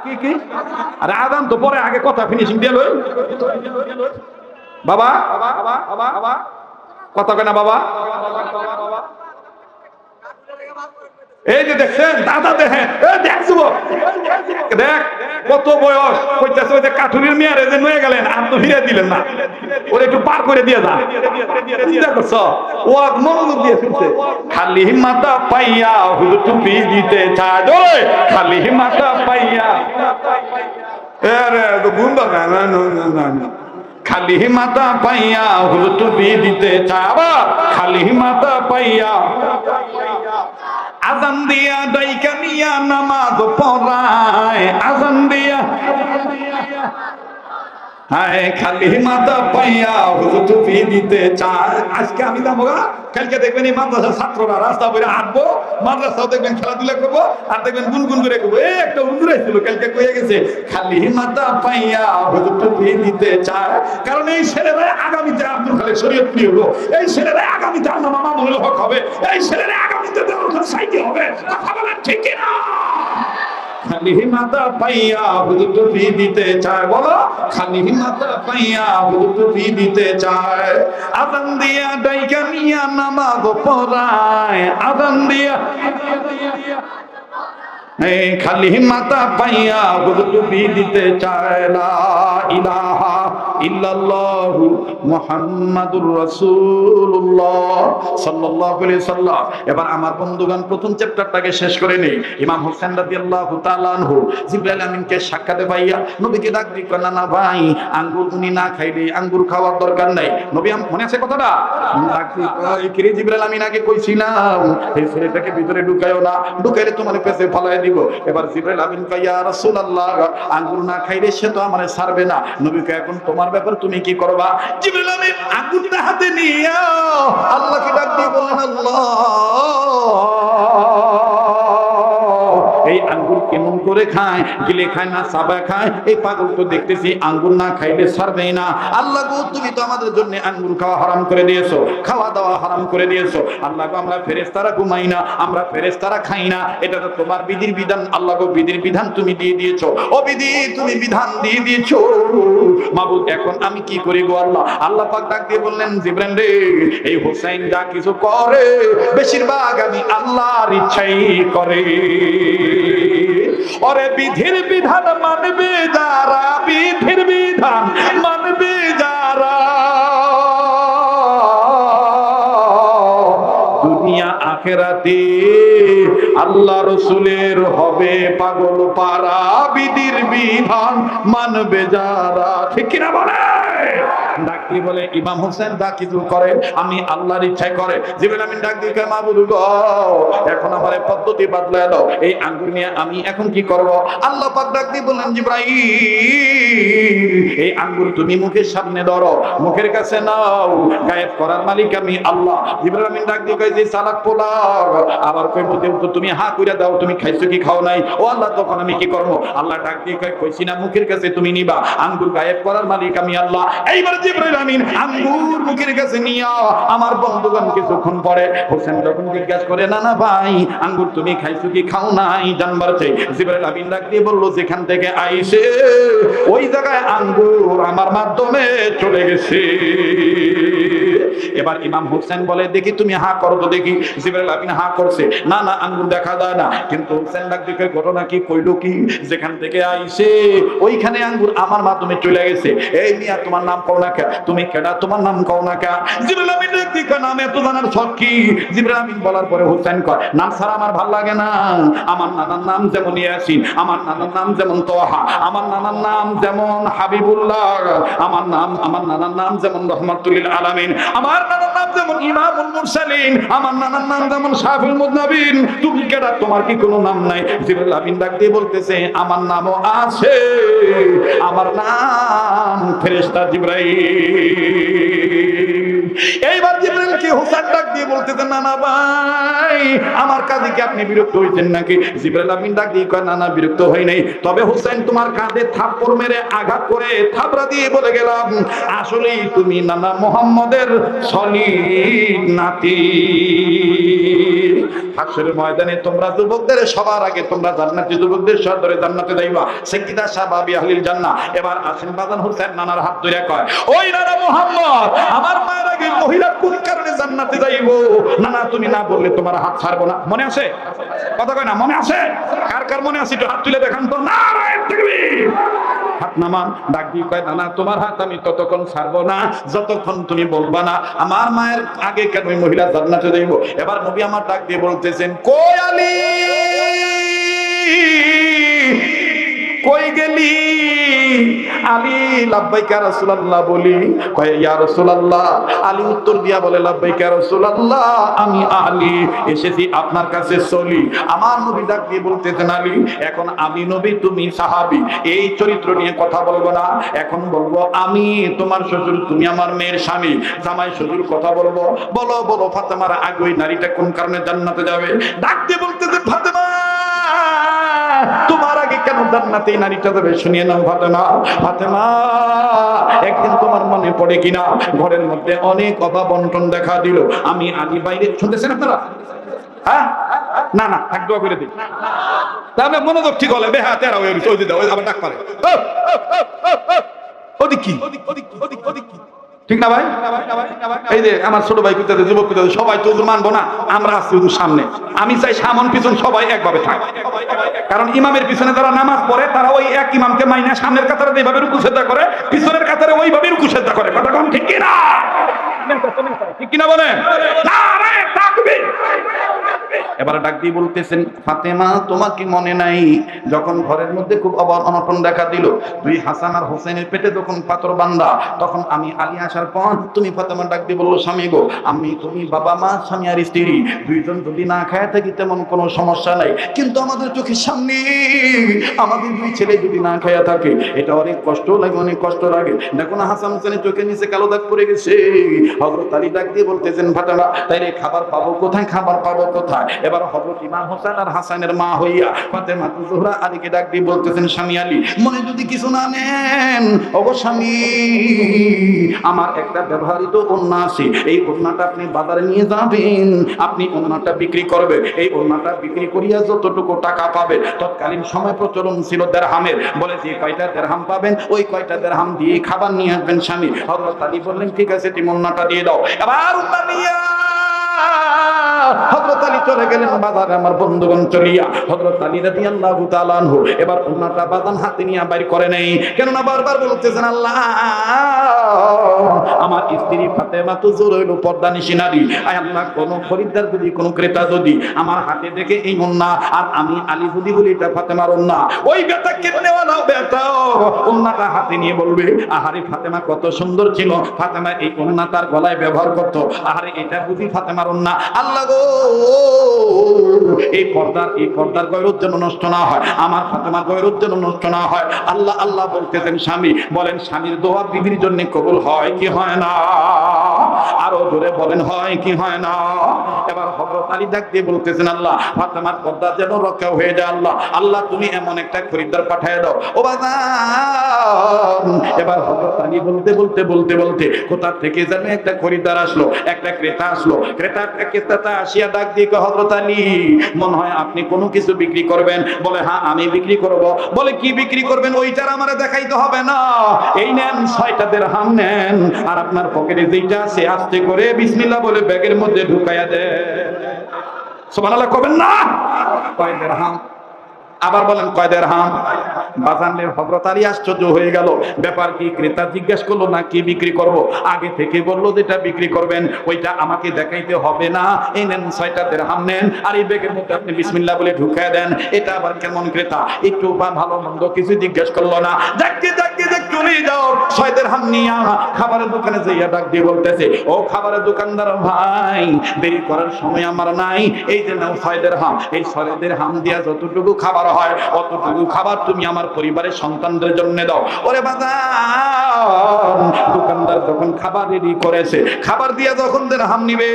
কি কি আরে আদান তো পরে, আগে কথা ফিনিশিং দিয়ে লই বাবা। কথা কয় না বাবা। এই যে দেখছেন দাদা, দেখেন দেখছো দেখ কত বয়স কইতাছে, ওই যে কাঠুরির মেয়ারে যে নয়ে গেলেন আর তো ফিরে দিলেন না, ওরে একটু পার করে দিয়ে যান। চিন্তা করছো ও মনোযোগ দিয়ে শুনছে। খালি মাথা পাইয়া হুজুর টুপি দিতে চায়, খালি মাথা পাইয়া খালি মাথা পাইয়া হুজুর টুপি দিতে চায়, আবার খালি মাথা পাইয়া আজান দিয়া ডাইকা নিয়া নামাজ পড়ায়, আজান দিয়া হায় খালি মাথা পাইয়া হুজুর টুপি দিতে চায়। আজকে আমি যাবো, কালকে দেখবেন এই মাদ্রাসার ছাত্ররা রাস্তা বইরে হাঁটবো, মাদ্রাসাও দেখবেন খেলাধুলা করবো, আর দেখবেন গুনগুন করে করবো। একটা হুজুর ছিল কালকে কয়ে গেছে খালি মাথা পাইয়া হুজুর টুপি দিতে চায়। কারণ এই ছেলেরা আগামীতে আব্দুল খালেক শরীয়তপুরি হলো, এই ছেলেরা আগামীতে আল্লামা মামুনুল হক হবে, এই ছেলেরা আগামীতে দেওয়ান সাইদি হবে। কথা বলেন ঠিক না? খালি মাথা পাইয়া হুজুর টুপি দিতে চায়, বলো খালি মাথা পাইয়া হুজুর টুপি দিতে চায়। আজান দিয়া ডাইকা নিয়া নামাজ পড়ায়, আজান দিয়া খালি মাথা পাইয়া হুজুর টুপি দিতে চায়। লা ইলাহা ইল্লাল্লাহু মুহাম্মাদুর রাসূলুল্লাহ সাল্লাল্লাহু আলাইহি সাল্লাম। এবার আমার বন্ধুগণ প্রথম চ্যাপ্টারটাকে শেষ করে নেই। ইমাম হোসেন রাদিয়াল্লাহু তাআলা আনহু জিবরাইল আমিনকে সাক্ষাতে পাইয়া নবীকে ডাক দিয়ে কয়, না ভাই আঙ্গুর উনি না খাইলে আঙ্গুর খাওয়ার দরকার নাই। নবী মনে আছে কথাটা? ডাক দিয়ে কয়, কি রে জিবরাইল, আমি নাকি কইছিলাম এই ছেলেটাকে ভিতরে ঢুকায়ও না, ঢুকাইলে তোমার পেছে ফালাই দিব। এবার জিবরাইল আমিন কয়, ইয়া রাসূলুল্লাহ আঙ্গুর না খাইলে সে তো আমারে ছাড়বে না। নবী কয়, এখন তোমার ব্যাপার তুমি কি করবা? জিবরাইল আমিন আঙ্গুরটা হাতে নিয়ে আল্লাহকে ডাক দিয়ে বললেন, আল্লাহ এই আঙ্গুর কেমন করে খায়, গিলে খায় না চাবা খায়? এই পাগল তো দেখতেছি আঙ্গুর না খাইলে ছাড়বে না। আল্লাহ গো তুমি তো আমাদের জন্য আঙ্গুর খাওয়া হারাম করে দিয়েছো, খাওয়া দাওয়া হারাম করে দিয়েছো। আল্লাহ গো আমরা ফেরেশতারা ঘুমাই না, আমরা ফেরেশতারা খাই না, এটা তো তোমার বিধির বিধান। আল্লাহ গো বিধির বিধান তুমি দিয়ে দিয়েছো, ও বিধি তুমি বিধান দিয়ে দিয়েছো মাবুদ, এখন আমি কি করি গো আল্লাহ? আল্লাহ পাক ডাক দিয়ে বললেন, জিবরাইল রে এই হোসেন যা কিছু করে বেশিরভাগ আমি আল্লাহর ইচ্ছাই করে। ওরে বিধির বিধান মানবে যারা, বিধির বিধান মানবে যারা, দুনিয়া আখেরাতে আল্লাহ রসুলের হবে পাগল পারা। বিধির বিধান মানবে যারা, ঠিক কিনা বলে? ডাক দিয়ে বলে ইমাম হোসেন যা কিছু করে আমি আল্লাহর ইচ্ছায় করে। জিবরাইল আমিন ডাক দিয়ে কয়, মাবুদ গো এখন আমার পদ্ধতি বদলায় দাও, এই আঙ্গুর নিয়ে আমি এখন কি করব? আল্লাহ পাক ডাক দিয়ে বললেন, জিবরাইল এই আঙ্গুর তুমি মুখের সামনে ধরো, মুখের কাছে নাও, গায়েব করার মালিক আমি আল্লাহ। জিবরাইল আমিন ডাক দিয়ে কয়, যে সালাক পোলা আবার কইবো দেও তো তুমি হা কইরা দাও, তুমি খাইছো কি খাও নাই? ও আল্লাহ তখন আমি কি করব? আল্লাহ ডাক দিয়ে কয়, কইছি না মুখের কাছে তুমি নিবা, আঙ্গুর গায়েব করার মালিক আমি আল্লাহ। এইবার জিবরাইল আমিন আঙ্গুর মুখের কাছে নিয়া আমার বন্ধুগণ কিছুক্ষণ পরে হোসেন যখন জিজ্ঞাসা করে, না না ভাই আঙ্গুর তুমি খাইছো কি খাও নাই জানবার চাই। জিবরাইল আমিন ডাক দিয়ে বলল, যেখান থেকে আইছে ওই জায়গায় আঙ্গুর আমার মাধ্যমে চলে গেছে। এবার ইমাম হোসেন বলে, দেখি তুমি হা করো তো দেখি। জিবরাইল আমিন হা করছে, না না আঙ্গুর দেখা যায় না। কিন্তু হোসেন ডাক দিয়ে ঘটনা কি কইলো কি, যেখান থেকে আইছে ওইখানে আঙ্গুর আমার মাধ্যমে চলে গেছে। এই মিয়া তোমার নাম কও না কে? তুমি কেডা? তোমার নাম কও না কে? জিবরাইল আমিন ডাক দিয়ে নাম এত জানার শখ কি? জিবরাইল আমিন বলার পরে হোসেন কয়, নাম ছাড়া আমার ভাল লাগে না। আমার নানার নাম যেমন ইয়াসিন, আমার নানার নাম যেমন তোহা, আমার নানার নাম যেমন হাবিবুল্লাহ, আমার নানার নাম যেমন রহমাতুল লিল আলামিন, আমার নানার নাম যেমন ইমামুল মুরসালিন, আমার নানার নাম যেমন শাফিউল মুযনিবিন। তুমি কেডা? তোমার কি কোনো নাম নাই? জিবরাইল আমিন ডাক দিয়ে বলতেছে, আমার নামও আছে, আমার নাম ফেরেশতা জিবরাইল। এইবার জিবরাইল কি হোসেন ডাক দিয়ে বলতেছে, না না ভাই আমার কাঁধে কি আপনি বিরক্ত হয়েছেন নাকি? জিবরাইল আমিন ডাক দিয়ে কয়, না না বিরক্ত হই নাই, তবে হোসেন তোমার কাঁধে থাপ্পড় মেরে আঘাত করে থাপড়া দিয়ে বলে গেলাম, আসলেই তুমি নানা মুহাম্মদের সলিড নাতি। হাসরের ময়দানে তোমরা যুবকদের সবার আগে তোমরা জান্নাতি যুবকদের সাদরে জান্নাতে যাইবা। সাইয়্যিদা শাবাবি আহলিল জান্নাহ। এবার আসেন বাজান হোসেন নানার হাত ধরে কয়, ওই নানা মুহাম্মদ, আমার মায়ের আগে মহিলা কোন কারণে জান্নাতে যাইবো? নানা তুমি না বললে তোমার হাত ছাড়বো না। মনে আছে? কথা কয় না, মনে আছে? কার কার মনে আছে একটু হাত তুলে দেখান তো। নারায়ে তাকবীর। হাত নামান। ডাক দিয়ে কয়, নানা তোমার হাত আমি ততক্ষণ ছাড়বো না যতক্ষণ তুমি বলবা না আমার মায়ের আগে কেন ওই মহিলা জান্নাতে যাইবো। এবার নবী আমার ডাক দিয়ে বলতেছেন, কই আলী, কই গেলি? আলী লাব্বাইকা রাসূলুল্লাহ বলি। কয় ইয়া রাসূলুল্লাহ। আলী উত্তর দিয়া বলে, লাব্বাইকা রাসূলুল্লাহ, আমি আলী এসেছি আপনার কাছে চলি। আমার নবী ডাক দিয়ে বলতেছেন, আলী এখন আমি নবী তুমি সাহাবী, এই চরিত্র নিয়ে কথা বলবো না। এখন বলবো আমি তোমার শ্বশুর, তুমি আমার মেয়ের স্বামী, জামাই শ্বশুর কথা বলবো। বলো বলো ফাতেমার আগে ওই নারীটা কোন কারণে জান্নাতে যাবে? ডাক দিয়ে বলতেছেন, ফাতেমা তোমার আগে কেন জান্নাতে নারীটা যাবে শুনিয়ে নাও। ফাতেমা, ফাতেমা একদিন তোমার মনে পড়ে কিনা ঘরের মধ্যে অনেক অভাব অনটন দেখা দিল, আমি আলী বাইরে, শুনতেছেন আপনারা? হ্যাঁ না না এক দোয়া করে দিই, তাহলে মনোযোগ ঠিক হলে বেহা তেরা হয়ে ওই দিদা ওই আবার ডাক পারে ওদিক কি ওদিক কি ঠিক না ভাই? এই যে আমার ছোট ভাই পিতাদের যুবক পিতাদের সবাই তো মানবো না, আমরা আছি ওদের সামনে। আমি চাই সামন পিছন সবাই একভাবে থাকে, কারণ ইমামের পিছনে যারা নামাজ পড়ে তারা ওই এক ইমামকে মাইনা সামনের কাতারে যেভাবে রুকু সেজদা করে পিছনের কাতারে ওইভাবে রুকু সেজদা করে। কথা কোন ঠিক কিনা? ঠিক কিনা বলেন? নারে তাকবীর। এবারে ডাক দিয়ে বলতেছেন, ফাতেমা তোমার কি মনে নাই যখন ঘরের মধ্যে খুব অভাব অনটন দেখা দিল, দুই হাসান আর হোসেনের পেটে যখন পাথর বান্ধা, তখন আমি আলী আসার পর তুমি ফাতেমা ডাক দিয়ে বললো, স্বামী গো, আমি তুমি বাবা মা স্বামী আর স্ত্রী দুইজন যদি না খায় থাকি তেমন কোনো সমস্যা নাই, কিন্তু আমাদের চোখের সামনে আমাদের দুই ছেলে যদি না খায়া থাকে এটা অনেক কষ্ট লাগে, অনেক কষ্ট লাগে। দেখো না হাসান হোসেনের চোখের নিচে কালো দাগ পড়ে গেছে। হযরত আলী ডাক দিয়ে বলতেছেন, ফাতেমা তাইলে খাবার পাবো কোথায়, খাবার পাবো কোথায়? এবার হযরত ইমাম হোসেন আর হাসানের মা হইয়া ফাতেমা জোহরা আলীকে ডাক দিয়ে বলতেছেন, স্বামী আলী মনে যদি কিছু না নেন, ওগো স্বামী আমার একটা ব্যবহৃত ওড়না আছে, এই ওড়নাটা আপনি বাজারে নিয়ে যাবেন, আপনি ওড়নাটা বিক্রি করবে, এই ওড়নাটা বিক্রি করিয়া যতটুকু টাকা পাবে, তৎকালীন সময় প্রচলন ছিল দিরহামের, বলে যে কয়টা দিরহাম পাবেন ওই কয়টা দিরহাম দিয়ে খাবার নিয়ে আসবেন স্বামী। হযরত আলী বললেন, ঠিক আছে তুমি ওড়নাটা দিয়ে দাও। এবার ওড়না নিয়ে হযরত আলী চলে গেলেন বাজারে, আমার বন্ধুগণ চলিয়া হযরত আলী রাদিয়াল্লাহু তাআলা আনহু এবার ওনাটা বাজান হাতে নিয়ে বাইর করে নেই, কেননা বারবার বলতেছেন, আল্লাহ আমার স্ত্রী ফাতেমা তো জোর হইল পর্দানিশী নারী, আয় আল্লাহ কোন খরিদ্দার যদি কোন ক্রেতা যদি আমার হাতে দেখে এই ওন্না আর আমি আলী যদি বলি এটা ফাতেমার ওন্না, ওই বেটা কেমনেওয়ালা বেটা ওন্নাটা হাতে নিয়ে বলবে, আহারে ফাতেমা কত সুন্দর ছিল, ফাতেমা এই ওন্না তার গলায় ব্যবহার করত, আহারে এটা বুঝি ফাতেমার ওন্না। আল্লাহ গো এই পর্দার গয়রত যেন নষ্ট না হয়, আমার ফাতেমার গয়রত যেন নষ্ট না হয়। আল্লাহ আল্লাহ বলতেছেন স্বামী, বলেন স্বামীর দোয়া বিবির জন্য কবুল হয় কি হয় না? আরো জোরে বলেন হয় কি হয় না? এবার হযরত আলী ডাক দিয়ে বলতেছেন, আল্লাহ ফাতেমার পর্দা যেন রক্ষা হয়ে যায়, আল্লাহ আল্লাহ তুমি এমন একটা খরিদ্দার পাঠিয়ে দাও ও বাজান। এবার হযরত আলী বলতে কোথা থেকে যেন একটা খরিদ্দার আসলো, একটা ক্রেতা আসলো, ক্রেতা আসিয়া ডাক দিয়ে হযরত আলী মনে হয় আপনি কোনো কিছু বিক্রি করবেন? বলে হ্যাঁ আমি বিক্রি করব। বলে কি বিক্রি করবেন? ওইটার আমারে দেখাইতে হবে না, এই নেন 6টা দিরহাম নেন, আর আপনার পকেটে যেটা আছে আস্তে করে বিসমিল্লাহ বলে ব্যাগের মধ্যে ঢুকাইয়া দেন। সুবহানাল্লাহ কবেন না? কয় দিরহাম? আবার বলেন কয় দিরহাম? বাজানের হযরত আলী আশ্চর্য হয়ে গেল, ব্যাপার কি? ক্রেতা জিজ্ঞেস করলো না কি বিক্রি করব, আগে থেকে বললো যেটা বিক্রি করবেন ওইটা আমাকে দেখাইতে হবে না, এই নেন 6টা দিরহাম নেন, আর এই ব্যাগের মধ্যে আপনি বিসমিল্লাহ বলে ঢুকায় দেন। এটা আবার কেমন ক্রেতা? একটু ভালো মন্দ কিছু জিজ্ঞেস করলো না, যাকে চলে যাও 6 দিরহাম নিয়া খাবারের দোকানে যাইয়া ডাক দিয়ে বলতেছে, ও খাবারের দোকানদার ভাই দেরি করার সময় আমার নাই, এই যে নাও 6 দিরহাম, এই 6 দিরহাম দিয়া যতটুকু খাবার হয় অতটুকু খাবার তুমি আমার পরিবারের সন্তানদের জন্য দাও। ওরে বাজার দোকানদার যখন খাবার রেডি করেছে, খাবার দিয়া যখন দিরহাম নিবে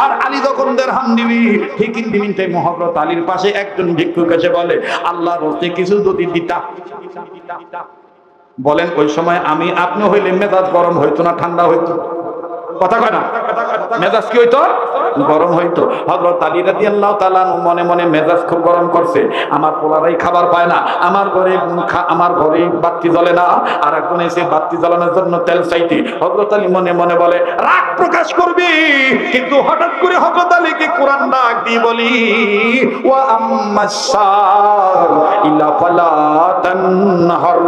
আর আলী যখন দিরহাম নিবি, ঠিক ইন মিনিটে হযরত আলীর পাশে একজন ভিক্ষুক এসে বলে, আল্লাহর রাস্তায় কিছু যদি দিতা। বলেন ওই সময় আমি আপনি হইলে মেজাজ গরম হইতো না ঠান্ডা হইতো? কথা কয় না, মেজাজ কি হইতো? গরম হইতো। হযরত আলী রাদিয়াল্লাহু তাআলা মনে মনে মেজাজ খুব গরম করছে, আমার পোলারাই খাবার পায় না, আমার ঘরে বাতি জ্বলে না, আর এখন এসে বাতি জ্বালানোর জন্য তেল চাইতে। হযরত আলী মনে মনে বলে রাগ প্রকাশ করবি, কিন্তু হঠাৎ করে হযরত আলীকে কোরআন ডাক দিয়ে বলি ওয়া আম্মাস-সার ইলা ফালা তানহার।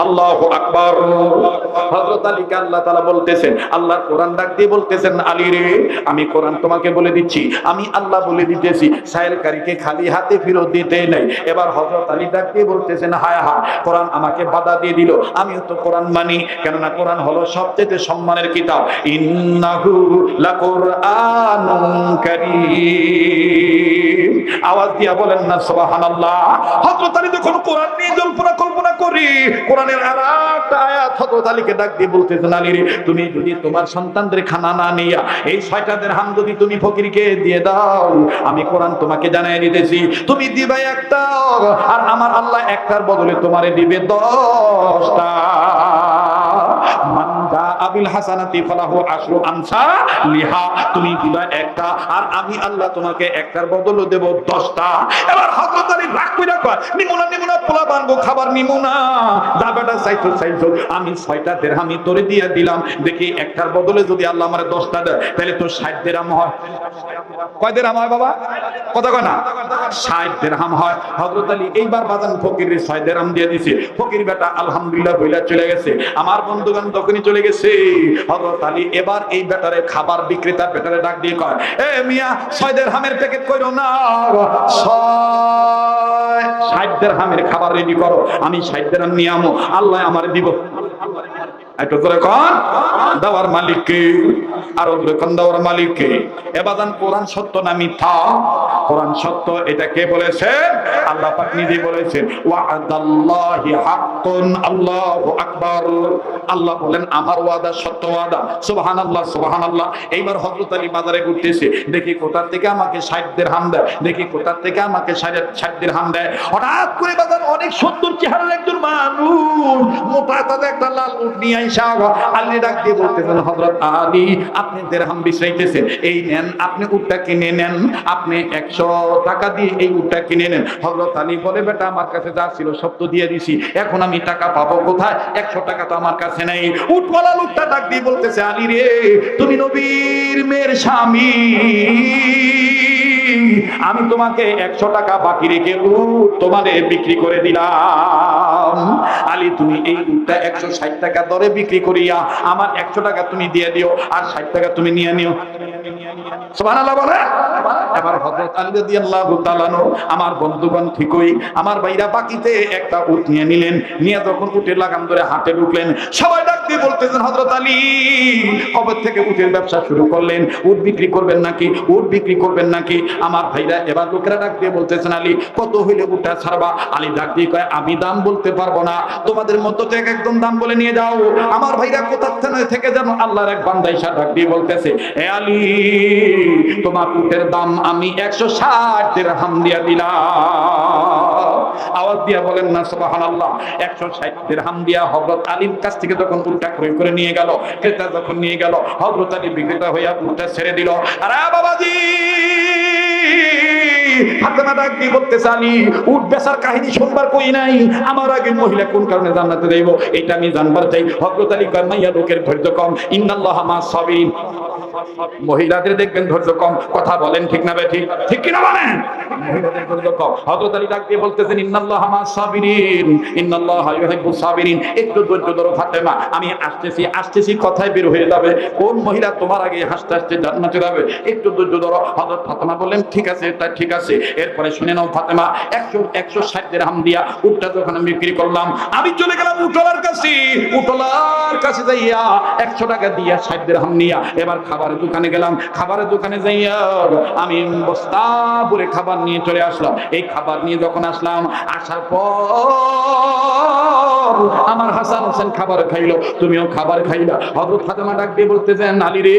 আল্লাহু আকবার। হযরত আলীকে আল্লাহ তাআলা বলতেছেন, আল্লাহর কোরআন ডাক দিয়ে বলতেছেন, আলী রে আমি কোরআন তোমাকে বলে দিচ্ছি, আমি আল্লাহ বলে দিতেছি সাইলকারীকে খালি হাতে ফেরত দিতে নেই। এবার হযরত আলী ডাক দিয়ে বলতেছেন, হায় হায়, কোরআন আমাকে বাধা দিয়ে দিল, আমিও তো কোরআন মানি, কেননা কোরআন হলো সবচেয়ে সম্মানের কিতাব। ইন্নাহু লাকুরআনুন কারীম। আওয়াজ দিয়া বলেন না সুবহানাল্লাহ। হযরত আলী যখন কোরআন নিয়ে জল্পনা কল্পনা করি, কোরআনের আরেকটা আয়াত হযরত আলীকে ডাক দিয়ে বলতেছেন, আলী রে তুমি যদি তোমার সন্তানদের খানা না নিয়া এই 6টা দিরহাম যদি তুমি ফকিরকে দিয়ে দাও, আমি কোরআন তোমাকে জানাই দিতেছি তুমি দিবে একটা, আর আমার আল্লাহ একটার বদলে তোমারে দিবে 10টা। মানদা আবিল হাসানাতি ফালাহু আশরু আমসালিহা, তুমি দিবা একটা, আর আমি আল্লাহ তোমাকে একটার বদলে দেব 10টা। এবার হযরত আলী রাগ কইরা কয়, নিমুনা পোলা বানবো, খাবার নিমুনা, যা বেটা চাইছো আমি 6টা দিরহামই তোরে দিয়ে দিলাম, দেখি একটার বদলে যদি আল্লাহ আমারে 10টা দেয় তাহলে তো 60 দিরহাম হয়। কয় দিরহাম হয় বাবা? কথা কয় না, 60 দিরহাম হয়। হযরত আলী এইবার বাজান ফকিরের 6 দিরহাম দিয়ে দিয়েছে। ফকির বেটা আলহামদুলিল্লাহ বইলা চলে গেছে, আমার বন্ধুগণ তখনই চলে গেছে। হযরত আলী এবার এই বেটারে খাবার বিক্রেতার বেটারে ডাক দিয়ে কয়, এ মিয়া 6 দিরহামের প্যাকেট কইরো না, 60 দিরহামের খাবার রেডি করো, আমি 60 দিরহাম নিয়ে আমো, আল্লাহ আমারে দিব। একটু করে কোন দেওয়ার মালিক কে? আর ওগুলো কোন দেওয়ার মালিক কে? এবাদান কোরআন সত্য না মিথ্যা? কোরআন সত্য, এটা কে বলেছেন? আল্লাহ পাক নিজে বলেছেন, ওয়াদাল্লাহি হাক্কুন। আল্লাহু আকবার। আল্লাহ বলেন আমার ওয়াদা সত্য ওয়াদা। সুবহানাল্লাহ সুবহানাল্লাহ। এইবার হযরত আলী বাজারে ঘুরতেছে, দেখি কোথা থেকে আমাকে 60 দিরহাম দেয়, দেখি কোথা থেকে আমাকে 60 দিরহাম দেয়। হঠাৎ করে বাজার অনেক সুন্দর চেহারার একজন মানুষ, মোটা তাজা একটা লাল উট নিয়ে আইসা আলী ডাক দিয়ে বলতেছেন, হযরত আলী আপনি দিরহাম বিছাইতেছেন, এই নেন, আপনি উটটা কিনে নেন, আপনি 100 টাকা দিয়ে এই উটটা কিনে নেন। হযরত আলী বলে, বেটা আমার কাছে যা ছিল সব তো দিয়ে দিছি, এখন আমি টাকা পাবো কোথায়? 100 টাকা তো আমার কাছে নেই। উটওয়ালা লোকটা ডাক দিয়ে বলতেছে, আলী রে তুমি নবীর মেয়ের স্বামী, আমি তোমাকে 100 টাকা বাকি রেখে উট তোমারে বিক্রি করে দিলাম। আলী তুমি এই উটটা 160 টাকা দরে বিক্রি করিয়া আমার 100 টাকা তুমি দিয়ে দিও, আর 60 টাকা তুমি নিয়ে নিও। সুবহানাল্লাহ বলে। এবার হযরত আলী রাদিয়াল্লাহু তাআলা আমার বন্ধুগণ ঠিকই আমার ভাইরা বাকিতে একটা উট নিয়ে নিলেন, নিয়ে যখন উটের লাগাম ধরে হাটে ঢুকলেন, সবাই ডাক দিয়ে বলতেছেন, হযরত আলী কবে থেকে উটের ব্যবসা শুরু করলেন? উট বিক্রি করবেন নাকি? উট বিক্রি করবেন নাকি? আমার ভাইরা এবার লোকেরা ডাক দিয়ে বলতেছেন, আলী কত হইলে উটটা ছাড়বা? আলী ডাক দিয়ে কয়, আমি দাম বলতে পারবো না, তোমাদের মধ্য থেকে একদম দাম বলে নিয়ে যাও। আমার ভাইরা কোথা থেকে যেন আল্লাহর এক বান্দা এসে ডাক দিয়ে বলতেছে, এ আলী তোমার উটের দাম আমি 160 দিরহাম দিয়ে দিলাম। আওয়াজ দিয়া বলেন না সুবহানাল্লাহ। 160 দিরহাম দিয়া হযরত আলীর কাছ থেকে যখন উটটা ক্রয় করে নিয়ে গেল, ক্রেতা যখন নিয়ে গেল, হযরত আলী বিক্রেতা হইয়া উটটা ছেড়ে দিল। আরে বাবাজি, ফাতেমা ডাক দিয়ে বলতেছে, আলী উট বেচার কাহিনী শুনবার কই নাই, আমার আগে মহিলা কোন কারণে জান্নাতে যাইব এটা আমি জানবার চাই। হযরত আলী কয়, মাইয়া লোকের ধৈর্য কম, ইন্নাল্লাহা মা সাবিরিন। মহিলাদের দেখবেন ধৈর্য কম, কথা বলেন ঠিক না ঠিক? ঠিক কি না বলেন? মহিলাদের ধৈর্য কম। হযরত আলী ডাক দিয়ে বলতেছেন, ইন্নাল্লাহা মা সাবিরিন, ইন্নাল্লাহা ইউহিব্বুস সাবিরিন। একটু ধৈর্য ধরো ফাতেমা, আমি আসতেছি কথায় বের হয়ে যাবে। কোন মহিলা তোমার আগে হাসতে হাসতে জান্নাতে যাবে? একটু ধৈর্য ধরো। হযরত ফাতেমা বললেন, ঠিক আছে, তা ঠিক আছে। এরপরে শুনে নাও ফাতেমা, 160 দিরহাম দিয়া উটটা যখন আমি বিক্রি করলাম, আমি চলে গেলাম উটলার কাছে যাইয়া 100 টাকা দিয়া 60 দিরহাম নিয়া এবার খাবারের দোকানে গেলাম। খাবারের দোকানে যাইয়া আমি বস্তা ভরে খাবার নিয়ে চলে আসলাম। এই খাবার নিয়ে যখন আসলাম, আসার পর আমার হাসান হোসেন খাবার খাইলো, তুমিও খাবার খাইলা। হযরত ফাতেমা ডাক দিয়ে বলতেছেন, আলী রে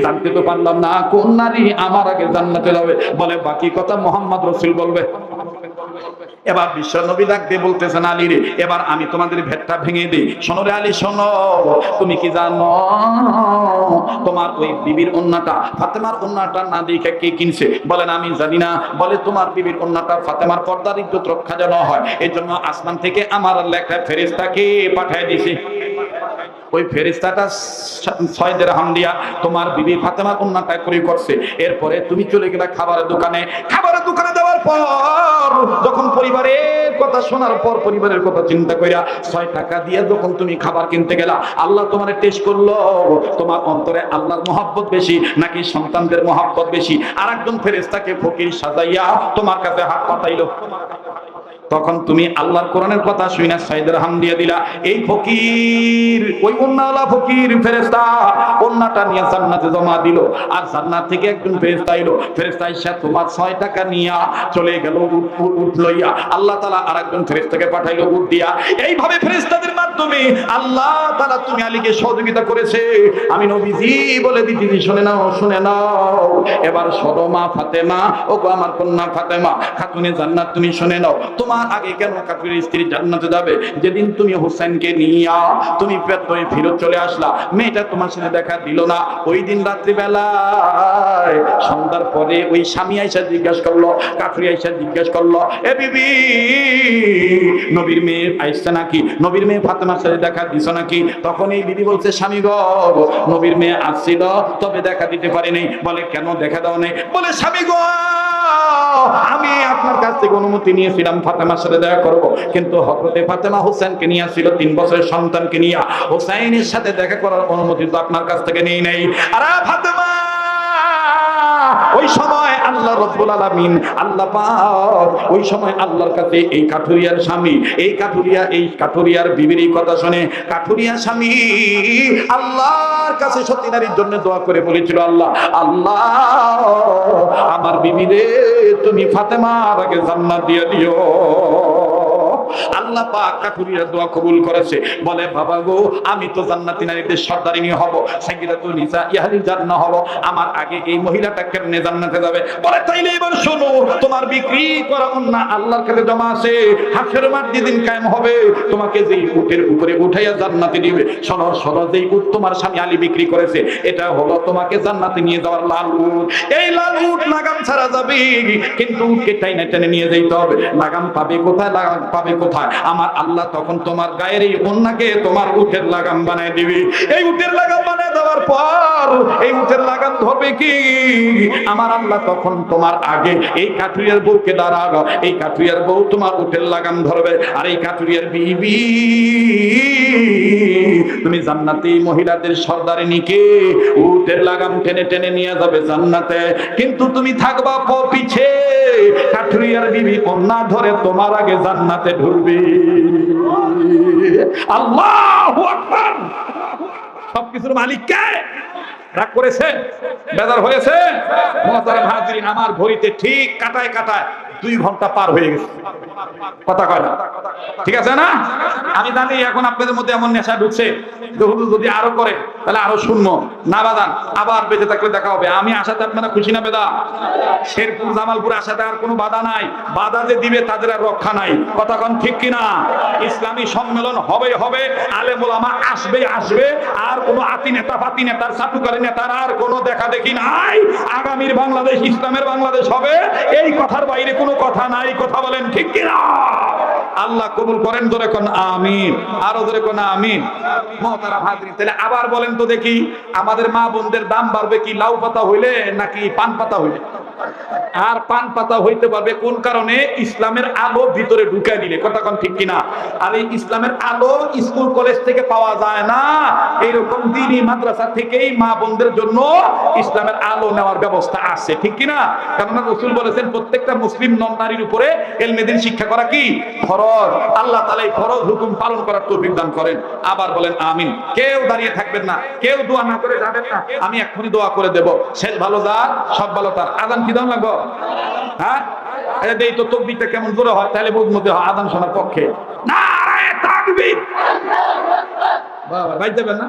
জানতে তো পারলাম না কোন নারী আমার আগে জান্নাতে যাবে। বলে, বাকি কথা মুহাম্মদ রাসূল বলবে। এবার বিশ্ব নবী ডাক দিয়ে বলতেছেন, আলী রে, এবার আমি তোমাদের ভেদটা ভেঙে দিই। শোনো রে আলী, শোনো, তুমি কি জানো তোমার ওই বিবির ওন্নাটা, ফাতেমার ওন্নাটা না দেখে কে কিনছে? বলেন আমি জানি না। বলে তোমার বিবির ওন্নাটা ফাতেমার পর্দার ইজ্জত রক্ষা যেন হয়, এই জন্য আসমান থেকে আমার লেখা ফেরেশতাকে পাঠিয়ে দিয়েছে। ওই ফেরেশতাটা 6 দিরহাম দিয়া তোমার বিবি ফাতেমার ওন্নাটা ক্রয় করছে। এরপরে তুমি চলে গেলা খাবারের দোকানে। খাবারের দোকানে যাওয়ার পর যখন পরিবারের কথা শোনার পর, পরিবারের কথা চিন্তা কইরা 6 টাকা দিয়ে যখন তুমি খাবার কিনতে গেলা, আল্লাহ তোমারে টেস্ট করলো, তোমার অন্তরে আল্লাহর মহব্বত বেশি নাকি সন্তানদের মহব্বত বেশি। আরেকজন ফেরেশতাকে ফকির সাজাইয়া তোমার কাছে হাত পাতাইলো। তখন তুমি আল্লাহর কোরআনের কথা শুইনা 6 দিরহাম দিয়ে দিলা। এই ফকির, ওই ওন্নাওয়ালা ফকির ফেরেশতা ওন্নাটা নিয়ে জান্নাতে জমা দিল। আর জান্নাত থেকে একজন ফেরেশতা আইলো। ফেরেশতা এসে তোমার 6 টাকা নিয়া চলে গেল উট লইয়া। আল্লাহ তাআলা আরেকজন ফেরেশতাকে পাঠাইলো উট দিয়া। এইভাবে ফেরেশতাদের মাধ্যমে আল্লাহ তাআলা তুমি আলীকে সহযোগিতা করেছে। আমি নবীজি বলে দিতেছি, শুনে নাও, শুনে নাও। এবার শোনো মা ফাতেমা, ও গো আমার কন্যা ফাতেমা, খাতুনে জান্নাত, তুমি শুনে নাও। তোমার আগে কেন কাফিরের স্ত্রী জান্নাতে যাবে? যেদিন তুমি হোসেনকে নিয়া তুমি পেটে ফিরত চলে আসলা, মেয়েটা তোমার সাথে দেখা দিল না। ওই দিন রাত্রিবেলায় সন্ধ্যার পরে ওই স্বামী আয়েশা জিজ্ঞাসা করলো, কাফির আয়েশা জিজ্ঞাসা করলো, এ বিবি, নবীর মেয়ে আয়েশা নাকি, নবীর মেয়ে ফাতেমার সাথে দেখা দিছো নাকি? তখন এই বিবি বলছে, স্বামী গো, নবীর মেয়ে আসছিল, তবে দেখা দিতে পারিনি। বলে কেন দেখা দাও নাই? বলে স্বামী গো, আমি আপনার কাছ থেকে অনুমতি নিয়েছিলাম ফাতেমার সাথে দেখা করব, কিন্তু হযরতে ফাতেমা হোসেনকে নিয়ে আসছিল, 3 বছরের সন্তানকে নিয়ে। হোসেনের সাথে দেখা করার অনুমতি তো আপনার কাছ থেকে নেই নাই। আরে ফাতেমা, ওই সময় আল্লাহ রাব্বুল আলামিন, আল্লাহ পাক ওই সময় আল্লাহর কাছে এই কাঠুরিয়ার স্বামী, এই কাঠুরিয়ার বিবির কথা শুনে কাঠুরিয়ার স্বামী আল্লাহর কাছে সতী নারীর জন্য দোয়া করে বলেছিল, আল্লাহ, আল্লাহ, আমার বিবিরে তুমি ফাতেমার আগে জান্নাত দিয়ে দিও। আল্লাহ পাক কাঠুরিয়ার দোয়া কবুল করেছে। বলে বাবা গো, আমি তো জান্নাতি নারীদের সর্দারিনী হব, সাইয়্যিদাতুন নিসা আহলিল জান্নাহ হব, আমার আগে এই মহিলাটা কেমনে জান্নাতে যাবে? বলে তাইলে এবার শোনো, তোমার বিক্রি করা ওন্না আল্লাহর কাছে জমা আছে। হাসরের মাঠ যেদিন কায়েম হবে, তোমাকে যেই উটের উপরে উঠাইয়া জান্নাতে দিবে, শোনো শোনো, যেই উট তোমার স্বামী আলী বিক্রি করেছে, এটা হলো তোমাকে জান্নাতে নিয়ে যাওয়ার লাল উট। এই লাল উট লাগাম ছাড়া যাবে, কিন্তু উটকে টাইনে টেনে নিয়ে যেতে হবে। লাগাম পাবে কোথায়? লাগাম পাবে কোথায়? আমার আল্লাহ তখন তোমার গায়ের এই ওন্নাকে তোমার উটের লাগাম বানায় দিবে। এই উটের লাগাম বানায় দেওয়ার পর এই উটের লাগাম ধরবে কি? আমার আল্লাহ তখন তোমার আগে এই কাঠুরিয়ার বউকে দাঁড়াবো, এই কাঠুরিয়ার বউ তোমার উটের লাগাম ধরবে। আর এই কাঠুরিয়ার বিবি, তুমি জান্নাতি মহিলাদের সর্দারিনীকে উটের লাগাম টেনে টেনে নিয়ে যাবে জান্নাতে, কিন্তু তুমি থাকবা পিছে। কাঠুরিয়ার বিবি ওন্না ধরে তোমার আগে জান্নাতে ঢুকবে। আল্লাহু আকবার! সবকিছুর মালিক কে? রাগ করেছে? বেজার হয়েছে? মুহতারাম হাজিরিন, আমার ঘড়িতে ঠিক কাটায় কাটায় 2 ঘন্টা পার হয়ে গেছে। কথা কয় না? ঠিক আছে না? আমি জানি এখন আপনাদের মধ্যে এমন নেশা ঢুকছে, যদি আরো করে তাহলে আরো শুনবো না। বাদান আবার বেঁচে থাকলে দেখা হবে। আমি আশাতে আপনারা খুশি না বেদা? শেরপুর জামালপুর আশাতে আর কোনো বাধা নাই। বাধা যে দিবে তাদের আর রক্ষা নাই। কথা কোন ঠিক কিনা? ইসলামী সম্মেলন হবে হবে, আলেম ওলামা আসবে আসবে, আর কোনো আতি নেতা ফাতি নেতার চাটুকারী নেতার আর কোনো দেখা দেখি নাই। আগামীর বাংলাদেশ ইসলামের বাংলাদেশ হবে, এই কথার বাইরে কোনো কথা নাই। কথা বলেন ঠিক কিনা? আল্লাহ কবুল করেন। জোরে কোন আমিন, আরো জোরে কোন আমিন। মুহতারাম হাজিরিন, তাহলে আবার বলেন তো দেখি, আমাদের মা বোনদের দাম বাড়বে কি লাউ পাতা হইলে নাকি পান পাতা হইলে? আর পান পাতা হইতে পারবে কোন কারণে? ইসলামের আলো ভিতরে ঢুকায় দিলে। কথা কোন ঠিক কিনা? আর এই ইসলামের আলো স্কুল কলেজ থেকে পাওয়া যায় না, এইরকম দ্বীনি মাদ্রাসা থেকেই মা বোনদের জন্য ইসলামের আলো নেওয়ার ব্যবস্থা আছে। ঠিক কিনা? কারণ রাসূল বলেছেন প্রত্যেকটা মুসলিম নারীর উপরে ইলমে দ্বীন শিক্ষা করা কি ফরজ। আল্লাহ তাআলা এই ফরজ হুকুম পালন করার তৌফিক দান করেন। আবার বলেন আমিন। কেউ দাঁড়িয়ে থাকবেন না, কেউ দোয়া না করে যাবেন না। আমি এক্ষুনি দোয়া করে দেব। শেষ ভালো যার, সব ভালো তার। আযান কি দাম লাগবে? হ্যাঁ, এই তো তাকবীরটা কেমন জোরে হয়, তাহলে বুঝবো যে আযান শোনার পক্ষে। নারায়ে তাকবীর! বাবা ভাই যাবেন না?